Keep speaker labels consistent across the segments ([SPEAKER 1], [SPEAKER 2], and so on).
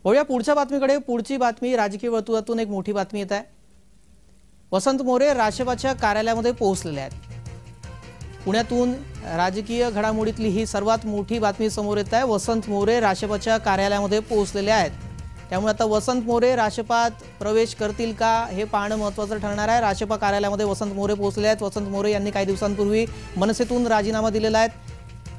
[SPEAKER 1] वळूया पुढच्या बातमीकडे। पुढची बातमी राजकीय वर्तुळातून एक मोठी बातमी येत आहे। वसंत मोरे राष्ट्रपतीच्या कार्यालयामध्ये पोहोचलेले आहेत। पुण्यातून राजकीय घडामोडीतली ही सर्वात मोठी बातमी समोर येत आहे। वसंत मोरे राष्ट्रपतीच्या कार्यालयामध्ये पोहोचलेले आहेत। त्यामुळे आता वसंत मोरे राष्ट्रपत प्रवेश करतील का हे पाहणं महत्त्वाचं ठरणार आहे। राष्ट्रपती कार्यालयामध्ये वसंत मोरे पोहोचले आहेत। वसंत मोरे यांनी काही दिवसांपूर्वी मनसेतून राजीनामा दिलेला आहे।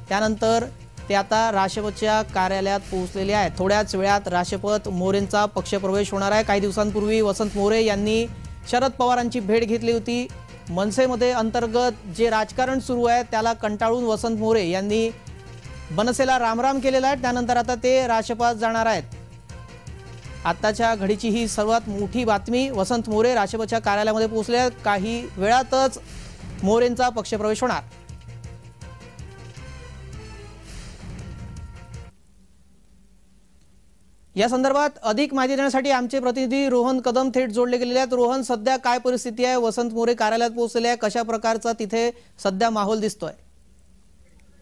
[SPEAKER 1] त्यानंतर ते आता राष्ट्रपतीच्या कार्यालयात पोहोचलेले आहेत। थोड्याच वेळात राष्ट्रपती मोरेंचा पक्षप्रवेश होणार आहे। काही दिवसांपूर्वी वसंत मोरे यांनी शरद पवारांची भेट घेतली होती। मनसेमध्ये अंतर्गत जे राजकारण सुरू आहे त्याला कंटाळून वसंत मोरे यांनी मनसेला रामराम केलेला आहे। त्यानंतर आता ते राष्ट्रपती जाणार आहेत। आताच्या घडीची ही सर्वात मोठी बातमी, वसंत मोरे राष्ट्रपतीच्या कार्यालयामध्ये पोहोचले आहेत। काही वेळातच मोरेंचा पक्षप्रवेश होणार। या संदर्भात अधिक माहिती देण्यासाठी आमचे प्रतिनिधी रोहन कदम थेट जोडले गेलेले आहेत। रोहन, सध्या काय परिस्थिती आहे? वसंत मोरे कार्यालयात पोहोचलेले आहे, कशा प्रकारचा तिथे सध्या माहोल दिसतोय?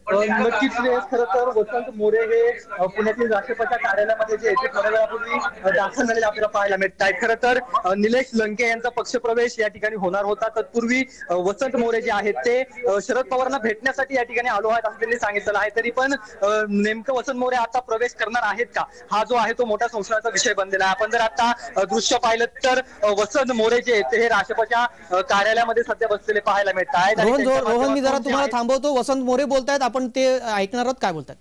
[SPEAKER 2] नक्कीच खरं तर वसंत मोरे हे पुण्यातील राष्ट्रपतीच्या कार्यालयामध्ये जे येथे थोड्या वेळापूर्वी दाखल झालेले आपल्याला पाहायला मिळत आहे। खरं तर निलेश लंके यांचा पक्षप्रवेश या ठिकाणी होणार होता। तत्पूर्वी वसंत मोरे जे आहेत ते शरद पवारांना भेटण्यासाठी या ठिकाणी आलो आहेत असं त्यांनी सांगितलं आहे। तरी पण नेमकं वसंत मोरे आता प्रवेश करणार आहेत का, हा जो आहे तो मोठा संशयाचा विषय बनलेला आहे। आपण जर आता दृश्य पाहिलं तर वसंत मोरे जे आहेत हे राष्ट्रपतीच्या कार्यालयामध्ये सध्या बसलेले पाहायला मिळत आहेत।
[SPEAKER 1] रोहन, मी जरा तुम्हाला थांबवतो। वसंत मोरे बोलतायत, आपण ते ऐकणार आहोत, काय बोलतात?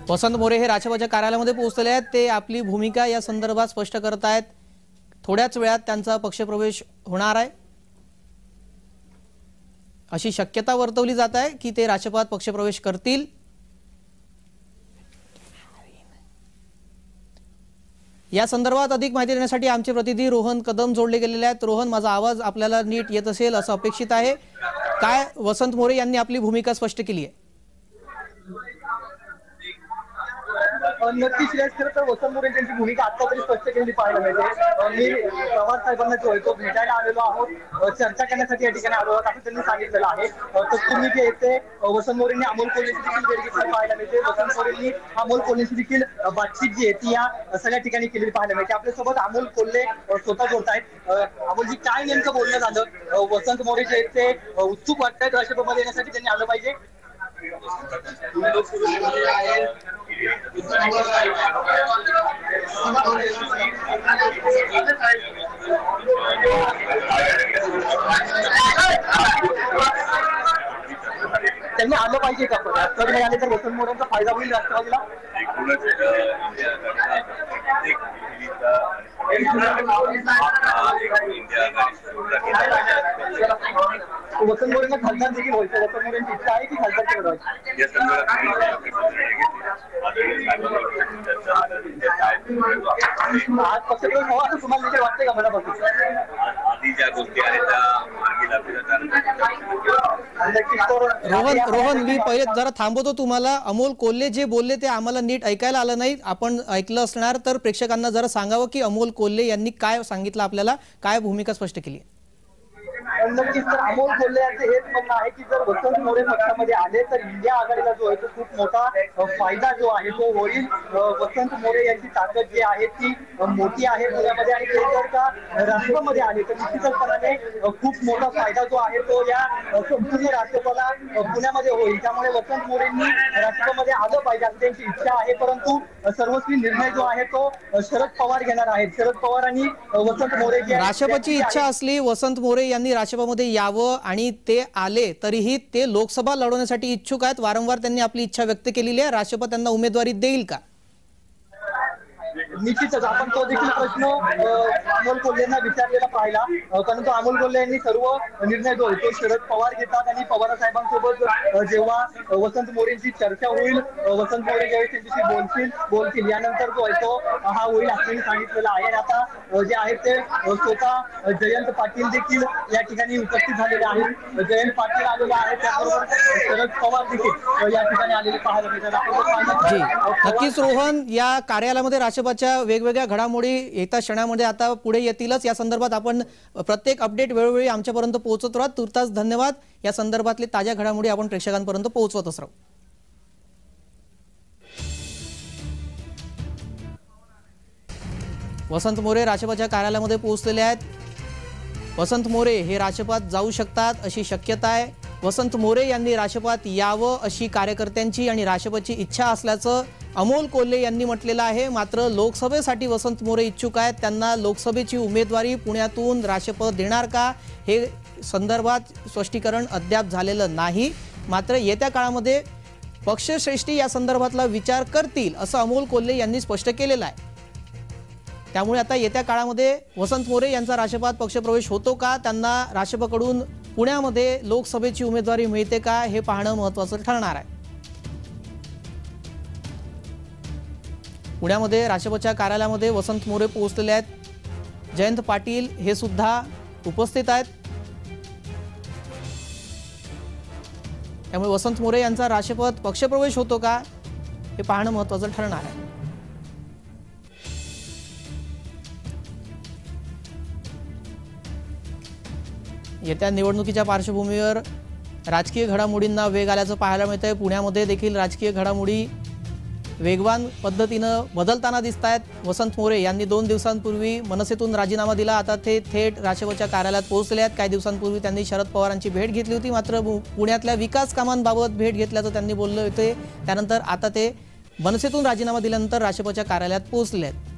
[SPEAKER 1] वसंत मोरे हे राष्ट्रपतीच्या कार्यालयामध्ये पोहोचलेले आहेत। ते आपली भूमिका या संदर्भात स्पष्ट करत आहेत। थोड्याच वेळात त्यांचा पक्षप्रवेश होणार आहे अशी शक्यता वर्तवली जात आहे की ते राष्ट्रपती पक्षप्रवेश करतील। या संदर्भात अधिक माहिती देण्यासाठी आमचे प्रतिनिधी रोहन कदम जोडले गेलेले आहेत। रोहन, माझा आवाज आपल्याला नीट येत असेल असं अपेक्षित आहे। काय वसंत मोरे यांनी आपली भूमिका स्पष्ट केली आहे?
[SPEAKER 2] नक्कीच खरं तर वसंत मोरे यांची भूमिका आता तरी स्पष्ट केलेली पाहायला मिळते। मी पवार साहेबांना जो आहे तो भेटायला आलेलो आहोत, चर्चा करण्यासाठी या ठिकाणी आलो आहोत असं त्यांनी सांगितलेलं आहे। तत्पूर्वी जे येते वसंत मोरेंनी अमोल कोल्हेची देखील भेट घेतलेली पाहायला मिळते। वसंत मोरेंनी अमोल कोल्हेची देखील बातचीत जी आहे ती या सगळ्या ठिकाणी केलेली पाहायला मिळते। आपल्यासोबत अमोल कोल्हे स्वतः बोलत आहेत। अमोलजी, काय नेमकं बोलणं झालं? वसंत मोरे जे आहेत ते उत्सुक वाटतात राष्ट्रपतीमध्ये येण्यासाठी, त्यांनी आलं पाहिजे? त्यांनी आलं पाहिजे का? तर नाही आले तर वसंत मोरेंचा फायदा होईल राष्ट्रवादीला. वसंत मोरेंना खासदार देखील व्हायचं. वसंत मोरेंची इच्छा आहे की खासदार केलं आज पक्षप्रवेश व्हावा असं तुम्हाला देखील वाटतंय का मनापासून?
[SPEAKER 3] आधी ज्या गोष्टी आहेत
[SPEAKER 1] रोहन मी पहिले जरा थांबवतो तुम्हाला. अमोल कोल्हे जे बोलले ते आम्हाला नीट ऐकायला आलं नाही. आपण ऐकलं असणार तर प्रेक्षकांना जरा सांगावं की अमोल कोल्हे यांनी काय सांगितलं, आपल्याला काय भूमिका स्पष्ट केली.
[SPEAKER 2] नक्कीच. तर अमोल कोल्हे यांचं हेच म्हणणं आहे की जर वसंत मोरे पक्षामध्ये आले तर इंडिया आघाडीला जो आहे तो खूप मोठा फायदा जो आहे तो होईल. वसंत मोरे यांची ताकद जी आहे ती मोठी आहे पुण्यामध्ये आणि ते जर का राष्ट्रमध्ये आले तर निश्चितपणाने खूप मोठा फायदा जो आहे तो या संपूर्ण राष्ट्रपाला पुण्यामध्ये होईल. त्यामुळे वसंत मोरेंनी राष्ट्रमध्ये आलं पाहिजे अशी त्यांची इच्छा आहे. परंतु सर्वस्वी निर्णय जो आहे तो शरद पवार घेणार आहेत. शरद पवार आणि वसंत मोरे जे
[SPEAKER 1] राष्ट्रपतीची इच्छा असली वसंत मोरे यांनी राष्ट्रपतीमध्ये यावं आणि ते आले तरीही ते लोकसभा लढवण्यासाठी इच्छुक आहेत. वारंवार त्यांनी आपली इच्छा व्यक्त केलेली आहे. राष्ट्रपती त्यांना उमेदवारी देईल का?
[SPEAKER 2] निश्चितच आपण तो देखील प्रश्न अमोल कोल्हेंना विचारलेला पाहिला. परंतु अमोल कोल्हे यांनी सर्व निर्णय जो आहे तो शरद पवार घेतात आणि पवार साहेबांसोबत जेव्हा वसंत मोरेंची चर्चा होईल, वसंत मोरे ज्यावेळी त्यांच्याशी बोलतील यानंतर जो आहे तो हा होईल असं सांगितलेलं आहे. आता जे आहेत ते स्वतः जयंत पाटील देखील या ठिकाणी उपस्थित झालेले आहेत. जयंत पाटील आलेले आहेत, त्याबरोबर शरद पवार देखील या ठिकाणी आलेले पाहायला मिळतात.
[SPEAKER 1] नक्कीच रोहन, या कार्यालयामध्ये राष्ट्रपतीच्या वेगवेगळ्या घडामोडी येत्या क्षणामध्ये आता पुढे येतीलच. या संदर्भात आपण प्रत्येक अपडेट वेळोवेळी आमच्यापर्यंत पोहोचत राहू. तुर्तास धन्यवाद. या संदर्भातली ताज्या घडामोडी आपण प्रेक्षकांपर्यंत पोहोचवतच राहू. वसंत मोरे राष्ट्रपतीच्या कार्यालयामध्ये पोहोचलेले आहेत. वसंत मोरे हे राष्ट्रपत जाऊ शकतात अशी शक्यता आहे. वसंत मोरे यांनी राष्ट्रपत यावं अशी कार्यकर्त्यांची आणि राष्ट्रपतीची इच्छा असल्याचं अमोल कोल्हे यांनी म्हटलेलं आहे. मात्र लोकसभेसाठी वसंत मोरे इच्छुक आहेत. त्यांना लोकसभेची उमेदवारी पुण्यातून राष्ट्रपती देणार का हे संदर्भात स्पष्टीकरण अद्याप झालेलं नाही. मात्र येत्या काळामध्ये पक्षश्रेष्ठी या संदर्भातला विचार करतील असं अमोल कोल्हे यांनी स्पष्ट केलेलं आहे. त्यामुळे आता येत्या काळामध्ये वसंत मोरे यांचा राष्ट्रपती पक्षप्रवेश होतो का, त्यांना राष्ट्रपतीकडून पुण्यामध्ये लोकसभेची उमेदवारी मिळते का हे पाहणं महत्त्वाचं ठरणार आहे. पुण्यामध्ये राष्ट्रपतीच्या कार्यालयामध्ये वसंत मोरे पोहोचलेले आहेत. जयंत पाटील हे सुद्धा उपस्थित आहेत. त्यामुळे वसंत मोरे यांचा राष्ट्रपती पक्षप्रवेश होतो का हे पाहणं महत्त्वाचं ठरणार आहे. येत्या निवडणुकीच्या पार्श्वभूमीवर राजकीय घडामोडींना वेग आल्याचं पाहायला मिळतंय. पुण्यामध्ये देखील राजकीय घडामोडी वेगवान पद्धतीनं बदलताना दिसत आहेत. वसंत मोरे यांनी 2 दिवसांपूर्वी मनसेतून राजीनामा दिला. आता ते थेट राष्ट्रपतीच्या कार्यालयात पोहोचले आहेत. काही दिवसांपूर्वी त्यांनी शरद पवारांची भेट घेतली होती. मात्र पुण्यातल्या विकास कामांबाबत भेट घेतल्याचं त्यांनी बोलले होते. त्यानंतर आता ते मनसेतून राजीनामा दिल्यानंतर राष्ट्रपतीच्या कार्यालयात पोहोचले आहेत.